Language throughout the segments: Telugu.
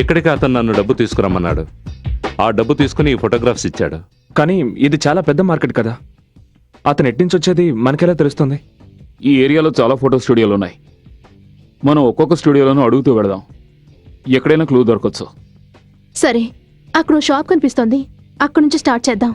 ఇక్కడికి అతను నన్ను డబ్బు తీసుకురమ్మన్నాడు. ఆ డబ్బు తీసుకుని ఈ ఫోటోగ్రాఫ్స్ ఇచ్చాడు. కానీ ఇది చాలా పెద్ద మార్కెట్ కదా, అతను ఎట్నుంచి వచ్చేది మనకెలా తెలుస్తుంది? ఈ ఏరియాలో చాలా ఫోటో స్టూడియోలు ఉన్నాయి. మనం ఒక్కొక్క స్టూడియోలోనూ అడుగుతూ వెళదాం, ఎక్కడైనా క్లూ దొరకచ్చు. సరే, అక్కడ షాప్ కనిపిస్తోంది, అక్కడ నుంచి స్టార్ట్ చేద్దాం.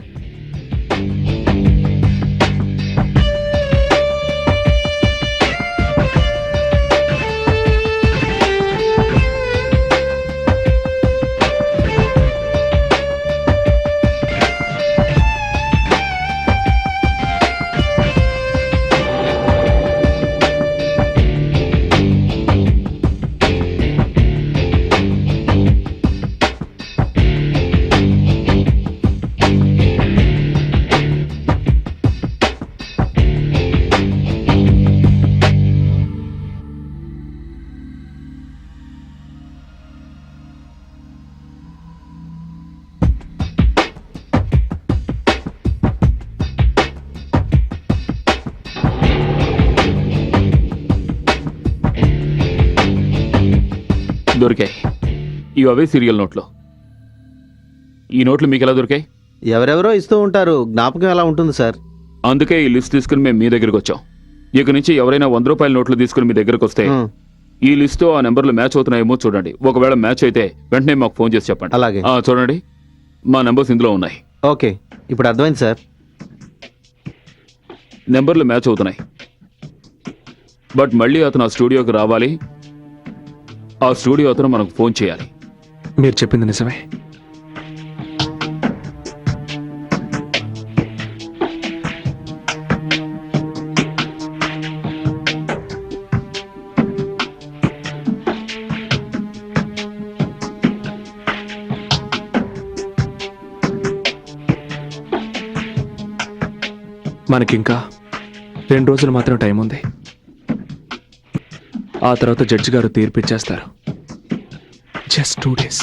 దొరికాయి. ఇవి అవే సీరియల్ నోట్లు. ఈ నోట్లు మీకు ఎలా దొరికాయి? ఎవరెవరో ఇస్తూ ఉంటారు, జ్ఞాపకం ఎలా ఉంటుంది సార్? అందుకే ఈ లిస్ట్ తీసుకుని మేము మీ దగ్గరికి వచ్చాం. ఇక నుంచి ఎవరైనా 100 రూపాయల నోట్లు తీసుకుని మీ దగ్గరకు వస్తే ఈ లిస్టు ఆ నెంబర్లు మ్యాచ్ అవుతున్నాయేమో చూడండి. ఒకవేళ మ్యాచ్ అయితే వెంటనే మాకు ఫోన్ చేసి చెప్పండి. అలాగే. చూడండి, మా నెంబర్స్ ఇందులో ఉన్నాయి. ఓకే, ఇప్పుడు అర్థమైంది సార్. నెంబర్లు మ్యాచ్ అవుతున్నాయి. బట్ మళ్ళీ అతను ఆ స్టూడియోకి రావాలి, ఆ స్టూడియో అతను మనకు ఫోన్ చేయాలి. మీరు చెప్పింది నిజమే. మనకింకా 2 రోజులు మాత్రం టైం ఉంది. ఆ తర్వాత జడ్జి గారు తీర్పిచ్చేస్తారు. Just 2 days.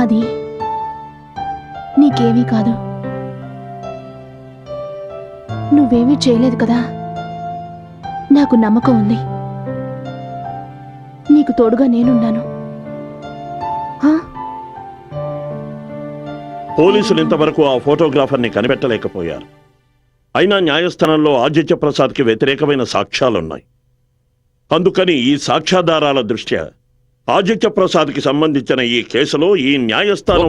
అది నీకేమీ కాదు, నువ్వేమీ చేయలేదు కదా. నాకు నమ్మకం ఉంది, నీకు తోడుగా నేనున్నాను. పోలీసులు ఇంతవరకు ఆ ఫోటోగ్రాఫర్ని కనిపెట్టలేకపోయారు. అయినా న్యాయస్థానంలో ఆదిత్య ప్రసాద్కి వ్యతిరేకమైన సాక్ష్యాలున్నాయి. అందుకని ఈ సాక్ష్యాధారాల దృష్ట్యా ఆదిత్య ప్రసాద్కి సంబంధించిన ఈ కేసులో ఈ న్యాయస్థానం...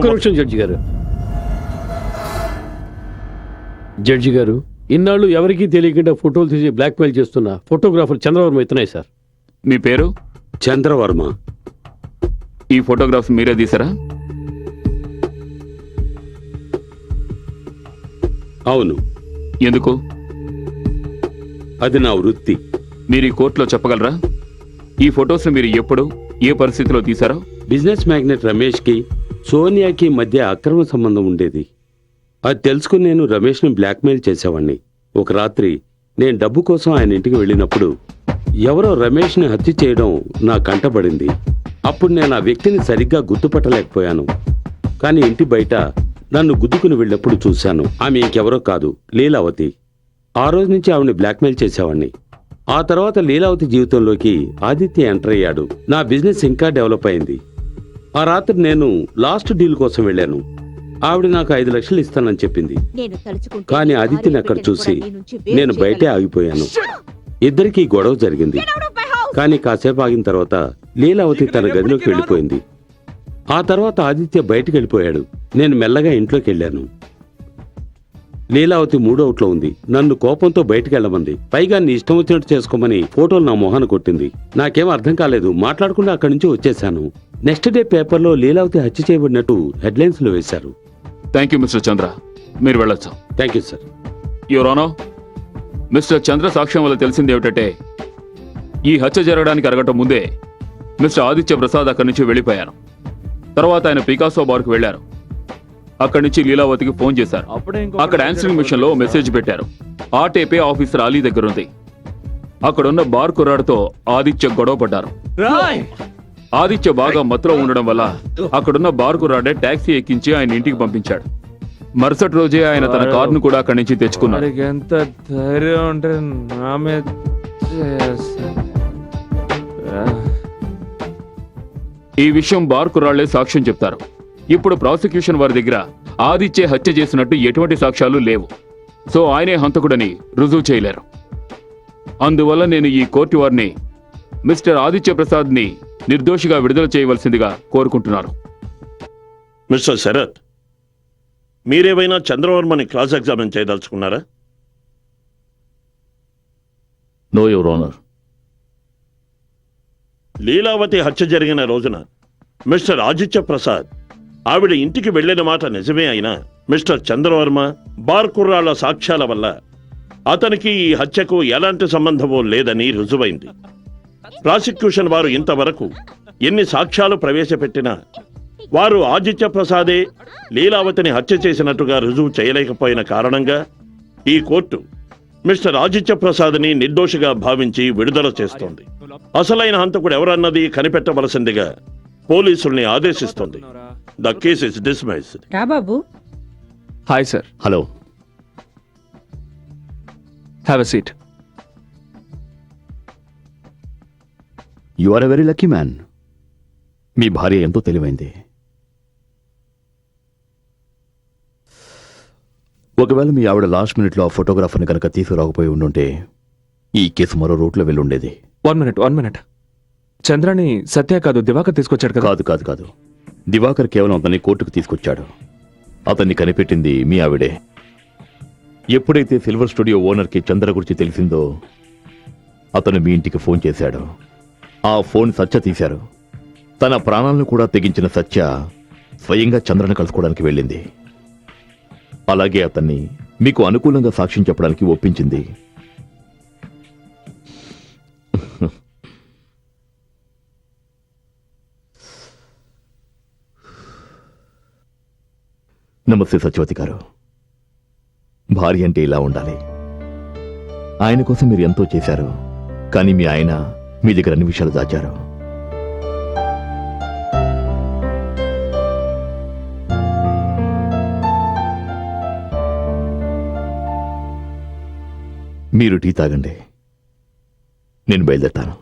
జడ్జి గారు, ఇన్నాళ్ళు ఎవరికీ తెలియకుండా ఫోటోలు తీసి బ్లాక్మెయిల్ చేస్తున్న ఫోటోగ్రాఫర్ చంద్రవర్మ ఇతనే సార్. మీ పేరు? చంద్రవర్మ. ఈ ఫోటోగ్రాఫ్స్ మీరే తీసారా? అవును. ఎందుకు? అది నా వృత్తి. మీరు ఈ కోర్టులో చెప్పగలరా ఈ ఫొటోస్ మీరు ఎప్పుడు ఏ పరిస్థితిలో తీశారో? బిజినెస్ మ్యాగ్నెట్ రమేష్కి సోనియాకి మధ్య అక్రమ సంబంధం ఉండేది. అది తెలుసుకుని నేను రమేష్ని బ్లాక్మెయిల్ చేసేవాణ్ణి. ఒక రాత్రి నేను డబ్బు కోసం ఆయన ఇంటికి వెళ్ళినప్పుడు ఎవరో రమేష్ని హత్య చేయడం నా కంటపడింది. అప్పుడు నేను ఆ వ్యక్తిని సరిగ్గా గుర్తుపట్టలేకపోయాను. కానీ ఇంటి బయట నన్ను గుద్దుకుని వెళ్ళినప్పుడు చూశాను. ఆమె ఇంకెవరో కాదు, లీలావతి. ఆ రోజు నుంచి ఆవిడని బ్లాక్మెయిల్ చేసేవాణ్ణి. ఆ తర్వాత లీలావతి జీవితంలోకి ఆదిత్య ఎంటర్ అయ్యాడు. నా బిజినెస్ ఇంకా డెవలప్ అయింది. ఆ రాత్రి నేను లాస్ట్ డీల్ కోసం వెళ్ళాను. ఆవిడ నాకు 5 లక్షలు ఇస్తానని చెప్పింది. కానీ ఆదిత్యని అక్కడ చూసి నేను బయటే ఆగిపోయాను. ఇద్దరికీ గొడవ జరిగింది. కానీ కాసేపు ఆగిన తర్వాత లీలావతి తన గదిలోకి వెళ్ళిపోయింది. ఆ తర్వాత ఆదిత్య బయటికి వెళ్ళిపోయాడు. నేను మెల్లగా ఇంట్లోకి వెళ్ళాను. లీలావతి మూడవుట్లో ఉంది. నన్ను కోపంతో బయటికి వెళ్ళమంది. పైగా నీ ఇష్టం వచ్చినట్టు చేసుకోమని ఫోటోలు నా మొహాన్ని కొట్టింది. నాకేం అర్థం కాలేదు. మాట్లాడకుండా అక్కడి నుంచి వచ్చేశాను. నెక్స్ట్ డే పేపర్లో లీలావతి హత్య చేయబడినట్టు హెడ్లైన్స్ లో వేశారు. థ్యాంక్ యూ మిస్టర్ చంద్ర, మీరు వెళ్ళొచ్చు. Thank you sir. Your honour, mister Chandra సాక్ష్యం వల్ల తెలిసింది ఏమిటంటే ఈ హత్య జరగడానికి అరగంట ముందే మిస్టర్ ఆదిత్య ప్రసాద్ అక్కడి నుంచి వెళ్ళిపోయారు. తర్వాత ఆయన పికాసో బార్కు వెళ్లారు. అక్కడి నుంచి లీలావతికి ఫోన్ చేశారు. అక్కడ ఆన్సరింగ్ మిషన్ లో మెసేజ్ పెట్టారు. ఆ టేపే ఆఫీసర్ అలీ దగ్గరుంది. అక్కడున్న బార్ కుర్రాడితో ఆదిత్య గొడవ పడ్డారు. ఆదిత్య బాగా మత్తులో ఉండడం వల్ల అక్కడున్న బార్కు రాడే టాక్సీ ఎక్కించి ఆయన ఇంటికి పంపించాడు. మరుసటి రోజే ఆయన తన కారును కూడా అక్కడి నుంచి తెచ్చుకున్నాడు. వాడికి ఎంత ధైర్యం ఉంటే నా మీద చేస్తాడు. ఈ విషయం బార్కు రాళ్లే సాక్ష్యం చెప్తారు. ఇప్పుడు ప్రాసిక్యూషన్ వారి దగ్గర ఆదిత్య హత్య చేసినట్టు ఎటువంటి సాక్ష్యాలు లేవు. సో ఆయనే హంతకుడని రుజువు చేయలేరు. అందువల్ల నేను ఈ కోర్టు వారిని మిస్టర్ ఆదిత్య ప్రసాద్ని నిర్దోషిగా విడుదల చేయవలసిందిగా కోరుకుంటున్నాను. మిస్టర్ శరత్, మీరేమైనా చంద్రవర్మని క్రాస్ ఎగ్జామిన్ చేయదలుచుకున్నారా? No your honour. లీలావతి హత్య జరిగిన రోజున మిస్టర్ ఆదిత్య ప్రసాద్ ఆవిడ ఇంటికి వెళ్లిన మాట నిజమే అయినా మిస్టర్ చంద్రవర్మ బార్ కుర్రాళ్ల సాక్ష్యాల వల్ల అతనికి ఈ హత్యకు ఎలాంటి సంబంధమూ లేదని రుజువైంది. ప్రాసిక్యూషన్ వారు ఇంతవరకు ఎన్ని సాక్ష్యాలు ప్రవేశపెట్టినా వారు ఆదిత్య ప్రసాదే లీలావతిని హత్య చేసినట్టుగా రుజువు చేయలేకపోయిన కారణంగా ఈ కోర్టు మిస్టర్ ఆదిత్య ప్రసాద్ని నిర్దోషిగా భావించి విడుదల చేస్తోంది. అసలైన హంతకుడు ఎవరన్నది కనిపెట్టవలసిందిగా పోలీసుల్ని ఆదేశిస్తోంది. The case is dismissed. రా బాబు. Hi sir, hello. Have a seat. You are a very lucky man. మీ భార్య ఎంతో తెలివైంది. ఒకవేళ మీ ఆవిడ లాస్ట్ మినిట్లో ఆ ఫోటోగ్రాఫర్ని కనుక తీసుకురాకపోయి ఉండుంటే ఈ కేసు మరో రూట్లో వెళ్ళుండేది. 1 minute. చంద్రాని సత్య కాదు దివాకర్ తీసుకొచ్చాడు కదా? కాదు కాదు కాదు, దివాకర్ కేవలం అతన్ని కోర్టుకు తీసుకొచ్చాడు. అతన్ని కనిపెట్టింది మీ ఆవిడే. ఎప్పుడైతే సిల్వర్ స్టూడియో ఓనర్కి చంద్ర గురించి తెలిసిందో అతను మీ ఇంటికి ఫోన్ చేశాడు. ఆ ఫోన్ సత్య తీశారు. తన ప్రాణాలను కూడా తెగించిన సత్య స్వయంగా చంద్రను కలుసుకోవడానికి వెళ్ళింది. అలాగే అతన్ని మీకు అనుకూలంగా సాక్ష్యం చెప్పడానికి ఒప్పించింది. నమస్తే సత్యవతి గారు. భార్య అంటే ఇలా ఉండాలి. ఆయన కోసం మీరు ఎంతో చేశారు, కానీ మీ ఆయన మీ దగ్గర అన్ని విషయాలు దాచారు. మీరు టీ తాగండి, నేను బయలుదేరుతాను.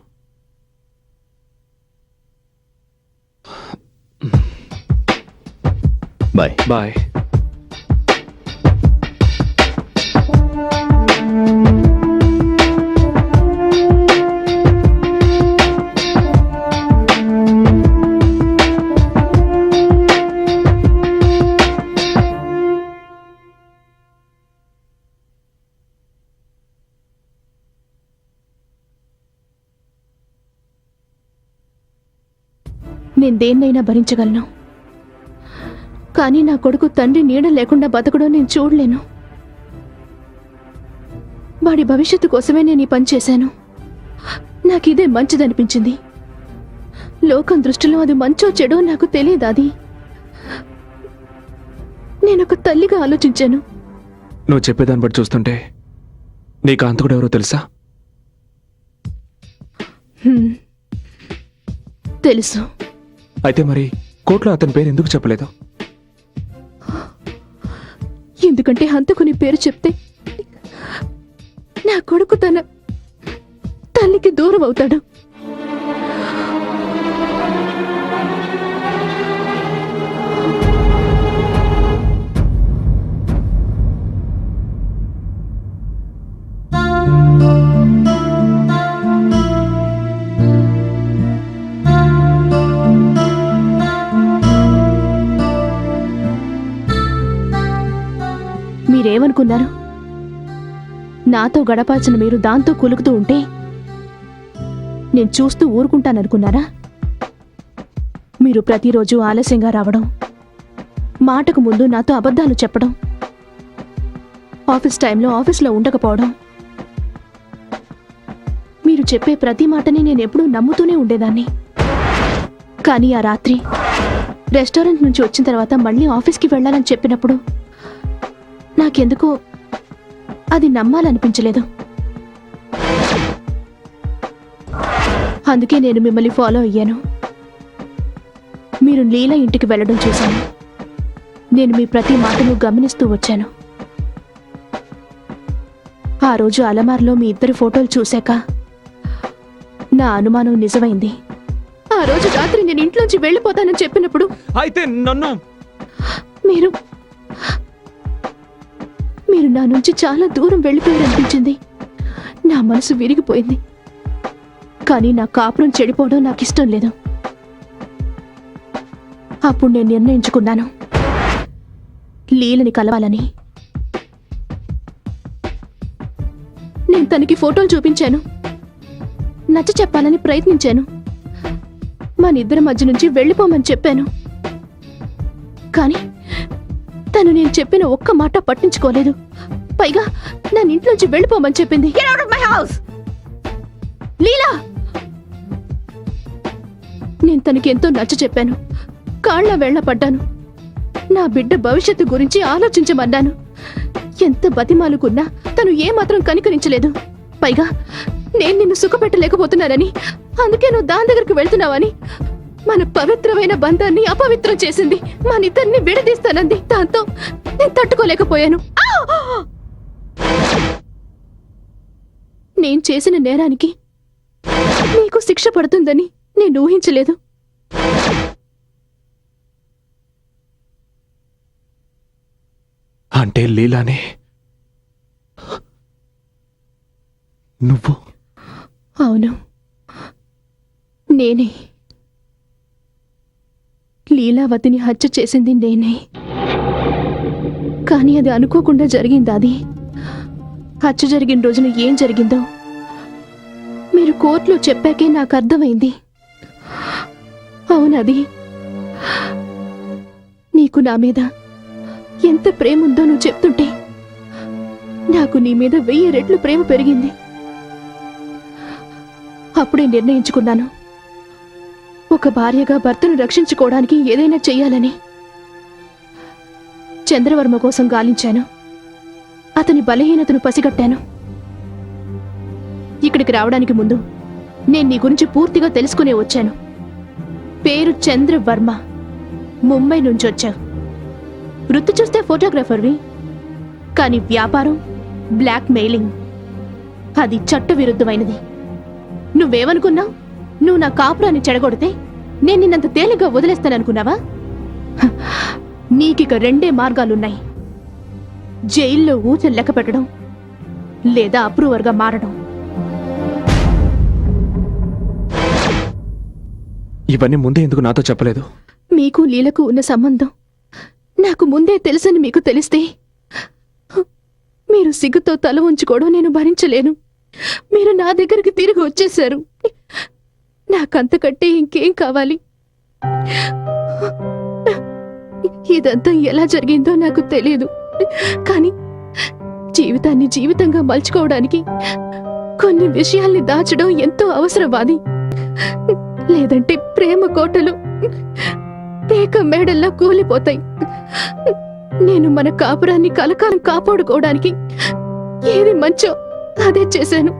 బాయ్. బాయ్. నేను దేన్నైనా భరించగలను, కానీ నా కొడుకు తండ్రి నీడ లేకుండా బతకడం నేను చూడలేను. వాడి భవిష్యత్తు కోసమే నేను ఈ పని చేశాను. నాకిదే మంచిదనిపించింది. లోకం దృష్టిలో అది మంచో చెడో నాకు తెలియదు. అది నేనొక తల్లిగా ఆలోచించాను. నువ్వు చెప్పేదాన్ని బట్టి చూస్తుంటే నీకు అంతకుడు ఎవరో తెలుసా? తెలుసు. అయితే మరి కోర్టులో అతని పేరు ఎందుకు చెప్పలేదు? ఎందుకంటే హంతకుని పేరు చెప్తే నా కొడుకు తన తల్లికి దూరం అవుతాడు. మీరేమనుకున్నారు? నాతో గడపాల్సిన మీరు దాంతో కులుకుతూ ఉంటే నేను చూస్తూ ఊరుకుంటాననుకున్నారా? మీరు ప్రతిరోజు ఆలస్యంగా రావడం, మాటకు ముందు నాతో అబద్ధాలు చెప్పడం, ఆఫీస్ టైంలో ఆఫీస్లో ఉండకపోవడం, మీరు చెప్పే ప్రతి మాటని నేను ఎప్పుడూ నమ్ముతూనే ఉండేదాన్ని. కానీ ఆ రాత్రి రెస్టారెంట్ నుంచి వచ్చిన తర్వాత మళ్ళీ ఆఫీస్కి వెళ్ళాలని చెప్పినప్పుడు నాకెందుకో అది నమ్మాలనిపించలేదు. అందుకే నేను మిమ్మల్ని ఫాలో అయ్యాను. మీరు లీలా ఇంటికి వెళ్ళడం చూశాను. నేను మీ ప్రతి మాటను గమనిస్తూ వచ్చాను. ఆ రోజు అలమార్లో మీ ఇద్దరి ఫోటోలు చూశాక నా అనుమానం నిజమైంది. ఆ రోజు రాత్రి నేను ఇంట్లోంచి వెళ్ళిపోతానని చెప్పినప్పుడు అయితే నన్ను మీరు నా నుంచి చాలా దూరం వెళ్ళిపోయారనిపించింది. నా మనసు విరిగిపోయింది. కానీ నా కాపురం చెడిపోవడం నాకు ఇష్టం లేదు. అప్పుడు నేను నిర్ణయించుకున్నాను, లీలని కలవాలని. నేను తనకి ఫోటోలు చూపించాను, నచ్చ చెప్పాలని ప్రయత్నించాను, మన ఇద్దరి మధ్య నుంచి వెళ్ళిపోమని చెప్పాను. కానీ తను నేను చెప్పిన ఒక్క మాట పట్టించుకోలేదు. పైగా నన్ను ఇంట్లోంచి వెళ్ళిపోమని చెప్పింది. లీలా! నేను తనకి ఎంతో నచ్చ చెప్పాను, కాళ్ళ వేళ్ల పడ్డాను. నా బిడ్డ భవిష్యత్తు గురించి ఆలోచించమన్నాను. ఎంత బతిమాలుకున్నా తను ఏమాత్రం కనికరించలేదు. పైగా నేను నిన్ను సుఖపెట్టలేకపోతున్నానని, అందుకే నువ్వు దాని దగ్గరికి వెళ్తున్నావని, మన పవిత్రమైన బంధాన్ని అపవిత్రం చేసింది, మన ఇద్దరిని విడదీస్తానంది. దాంతో నేను తట్టుకోలేకపోయాను. నేను చేసిన నేరానికి నీకు శిక్ష పడుతుందని నేను ఊహించలేదు. అంటే లీలానే నువ్వు? అవును, నేనే. లీలావతిని హత్య చేసింది నేనే. కానీ అది అనుకోకుండా జరిగింది. అది హత్య జరిగిన రోజున ఏం జరిగిందో మీరు కోర్టులో చెప్పాకే నాకు అర్థమైంది. అవునది నీకు నా మీద ఎంత ప్రేమ ఉందో నువ్వు చెప్తుంటే నాకు నీ మీద 1000 రెట్లు ప్రేమ పెరిగింది. అప్పుడే నిర్ణయించుకున్నాను, ఒక భార్యగా భర్తను రక్షించుకోవడానికి ఏదైనా చెయ్యాలని. చంద్రవర్మ కోసం గాలించాను, అతని బలహీనతను పసిగట్టాను. ఇక్కడికి రావడానికి ముందు నేను నీ గురించి పూర్తిగా తెలుసుకునే వచ్చాను. పేరు చంద్రవర్మ, ముంబై నుంచి వచ్చావు. వృత్తి చూస్తే ఫోటోగ్రాఫర్వి, కానీ వ్యాపారం బ్లాక్ మెయిలింగ్, అది చట్టవిరుద్ధమైనది. నువ్వేమనుకున్నావు? నువ్వు నా కాపురాన్ని చెడగొడితే నేను నిన్నంత తేలిగ్గా వదిలేస్తాననుకున్నావా? నీకిక 2 మార్గాలున్నాయి. జైల్లో ఊచలు లెక్క పెట్టడం, లేదా అప్రూవర్గా మారడం. ఇవన్నీ ముందే ఎందుకు నాతో చెప్పలేదు? మీకు లీలకు ఉన్న సంబంధం నాకు ముందే తెలుసని మీకు తెలిస్తే మీరు సిగ్గుతో తల ఉంచుకోవడం నేను భరించలేను. మీరు నా దగ్గరికి తిరిగి వచ్చేశారు. నాకంతకంటే ఇంకేం కావాలి? ఇదంతా ఎలా జరిగిందో నాకు తెలియదు, కానీ జీవితాన్ని జీవితంగా మలుచుకోవడానికి కొన్ని విషయాల్ని దాచడం ఎంతో అవసరవాది. లేదంటే ప్రేమ కోటలు పేక మేడల్లా కూలిపోతాయి. నేను మన కాపురాన్ని కలకాలం కాపాడుకోవడానికి ఏది మంచో అదే చేశాను.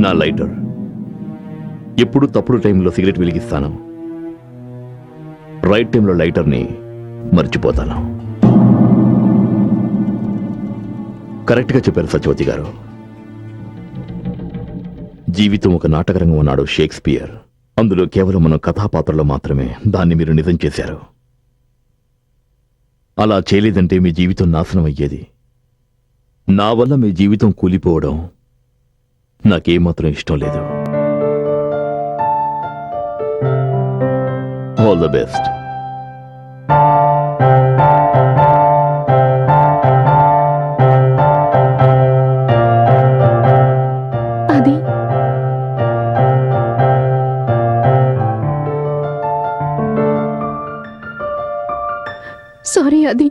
నా లైటర్. ఎప్పుడు తప్పుడు టైంలో సిగరెట్ వెలిగిస్తాను, రైట్ టైంలో లైటర్ని మర్చిపోతాను. కరెక్ట్గా చెప్పారు సత్యవతి గారు. జీవితం ఒక నాటకరంగం అన్నాడు షేక్స్పియర్. అందులో కేవలం మనం కథాపాత్రలో మాత్రమే. దాన్ని మీరు నిజం చేశారు. అలా చేయలేదంటే మీ జీవితం నాశనం అయ్యేది. నా వల్ల మీ జీవితం కూలిపోవడం నాకేమాత్రం ఇష్టం లేదు. All the best. సారీ అది